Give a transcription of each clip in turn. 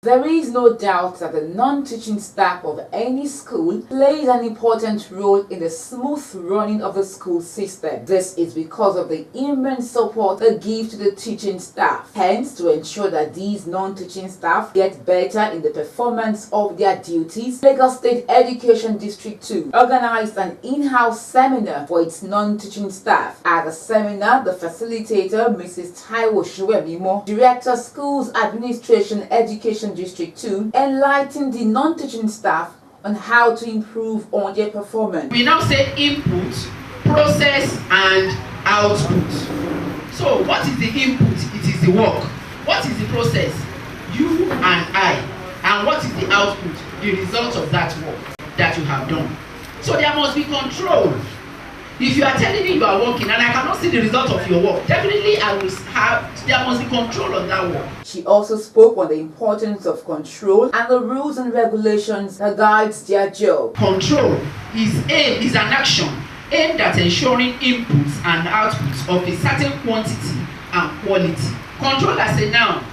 There is no doubt that the non-teaching staff of any school plays an important role in the smooth running of the school system. This is because of the immense support they give to the teaching staff. Hence, to ensure that these non-teaching staff get better in the performance of their duties, Lagos State Education District 2 organized an in-house seminar for its non-teaching staff. At the seminar, the facilitator, Mrs. Taiwo Shuemimo, Director Schools Administration Education District 2, enlightened the non-teaching staff on how to improve on their performance. We now say input, process and output. So what is the input? It is the work. What is the process? You and I. And what is the output? The result of that work that you have done. So there must be control. If you are telling me you are working and I cannot see the result of your work, definitely there must be control on that work. She also spoke on the importance of control and the rules and regulations that guides their job. Control is an action aimed at ensuring inputs and outputs of a certain quantity and quality. Control as a noun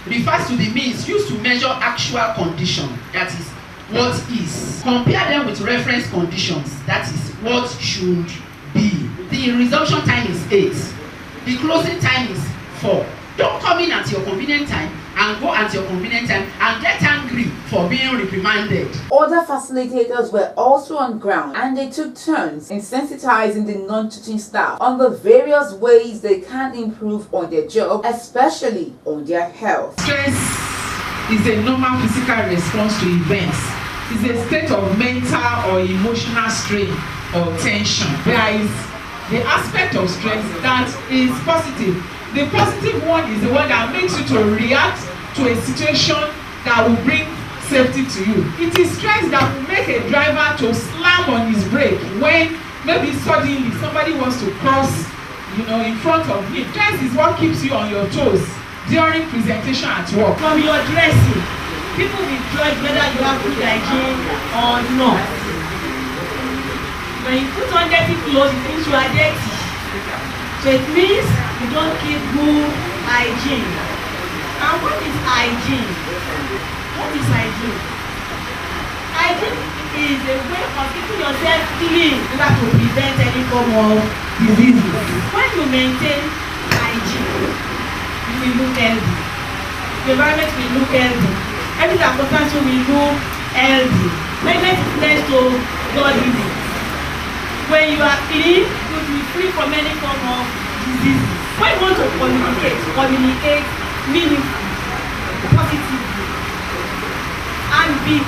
refers to the means used to measure actual condition, that is, what is. Compare them with reference conditions, that is, what should be. The resumption time is 8. The closing time is 4. Don't come in at your convenient time and go at your convenient time and get angry for being reprimanded. Other facilitators were also on ground and they took turns in sensitizing the non-teaching staff on the various ways they can improve on their job, especially on their health. Stress is a normal physical response to events. It's a state of mental or emotional strain or tension. There is the aspect of stress that is positive. The positive one is the one that makes you to react to a situation that will bring safety to you. It is stress that will make a driver to slam on his brake when maybe suddenly somebody wants to cross, in front of him. Stress is what keeps you on your toes during presentation at work. From your dressing, people will judge whether you have good hygiene or not. When you put on dirty clothes, it means you are dirty. So it means you don't keep good hygiene. And what is hygiene? What is hygiene? Hygiene is a way of keeping yourself clean so that to prevent any form of diseases. When you maintain hygiene, you will look healthy. The environment will look healthy. Everything that concerns you will look healthy. Cleanliness is next to godliness. When you are clean, you will be free from any form of disease. When you want to communicate meaningfully, positively, and be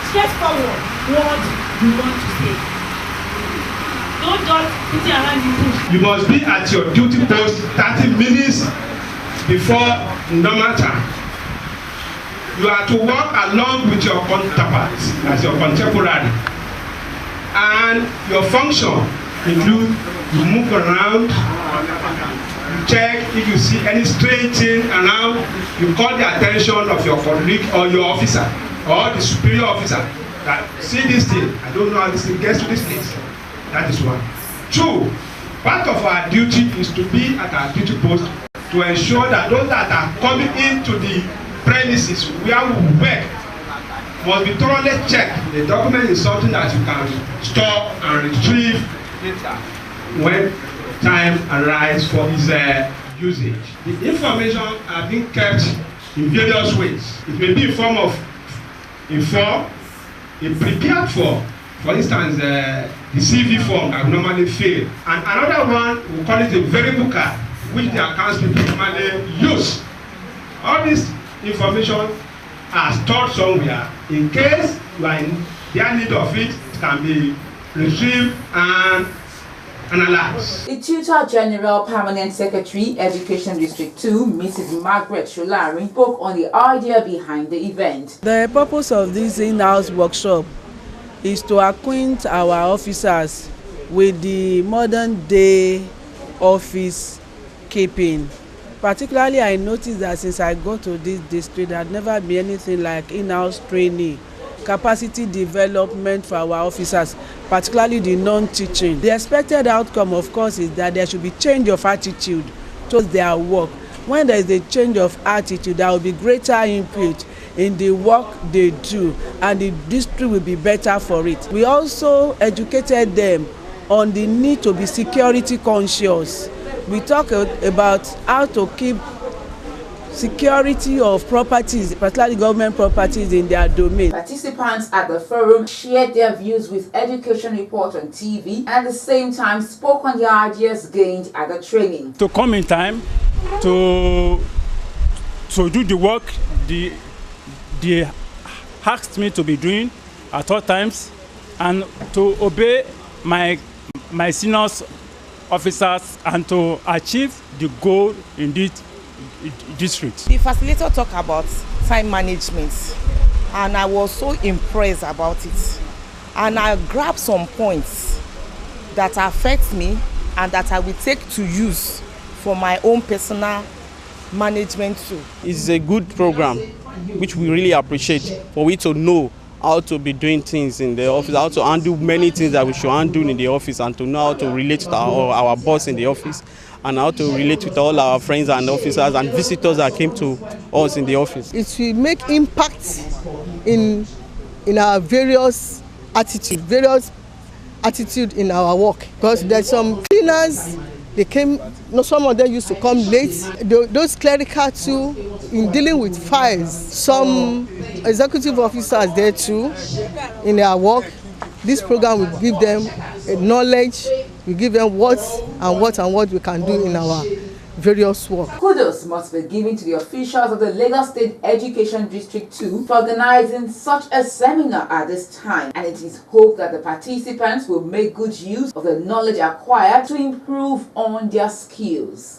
straightforward what you want to say. Don't just sit around the bush. You must be at your duty post 30 minutes before normal time. You are to work along with your counterparts, as your contemporary. And your function includes you move around, you check if you see any strange thing around, you call the attention of your colleague or your officer or the superior officer that see this thing, I don't know how this thing gets to this place. That is one. 2, part of our duty is to be at our duty post to ensure that those that are coming into the premises where we work must be thoroughly checked. The document is something that you can store and retrieve later when time arrives for its usage. The information are being kept in various ways. It may be in form of informed, prepared for instance, the CV form that normally fail. And another one, we call it a variable card, which the accounts people normally use. All this information are stored somewhere in case you are in their need of it. It can be retrieved and analyzed. The Tutor General Permanent Secretary, Education District 2, Mrs. Margaret Sholari, spoke on the idea behind the event. The purpose of this in-house workshop is to acquaint our officers with the modern day office keeping. Particularly, I noticed that since I got to this district, there had never been anything like in-house training, capacity development for our officers, particularly the non-teaching. The expected outcome, of course, is that there should be change of attitude towards their work. When there is a change of attitude, there will be greater input in the work they do, and the district will be better for it. We also educated them on the need to be security conscious. We talk about how to keep security of properties, particularly government properties, in their domain. Participants at the forum shared their views with Education Report on TV and at the same time spoke on the ideas gained at the training. To come in time to do the work they asked me to be doing at all times, and to obey my seniors officers and to achieve the goal in this district. The facilitator talked about time management, and I was so impressed about it, and I grabbed some points that affect me and that I will take to use for my own personal management too. It's a good program which we really appreciate, for we to know how to be doing things in the office, how to handle many things that we should handle in the office, and to know how to relate to our boss in the office, and how to relate with all our friends and officers and visitors that came to us in the office. It will make impact in our various attitude in our work, because there's some cleaners, they came, some of them used to come late. Those clerical too, in dealing with files, some executive officers there too in their work. This program will give them a knowledge, will give them what we can do in our various work. Kudos must be given to the officials of the Lagos State Education District 2 for organizing such a seminar at this time, and it is hoped that the participants will make good use of the knowledge acquired to improve on their skills.